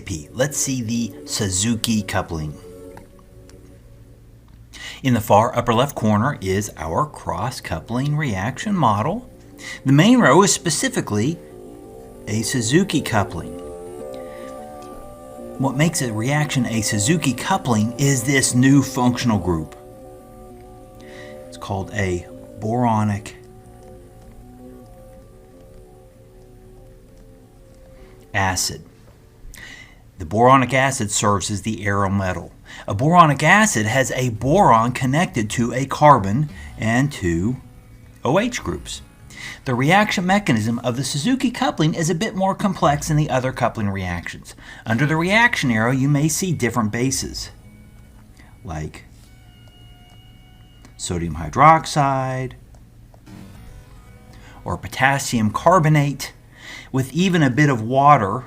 recipe. Let's see the Suzuki coupling. In the far upper left corner is our cross-coupling reaction model. The main row is specifically a Suzuki coupling. What makes a reaction a Suzuki coupling is this new functional group. It's called a boronic acid. The boronic acid serves as the arrow metal. A boronic acid has a boron connected to a carbon and two OH groups. The reaction mechanism of the Suzuki coupling is a bit more complex than the other coupling reactions. Under the reaction arrow, you may see different bases, like sodium hydroxide or potassium carbonate, with even a bit of water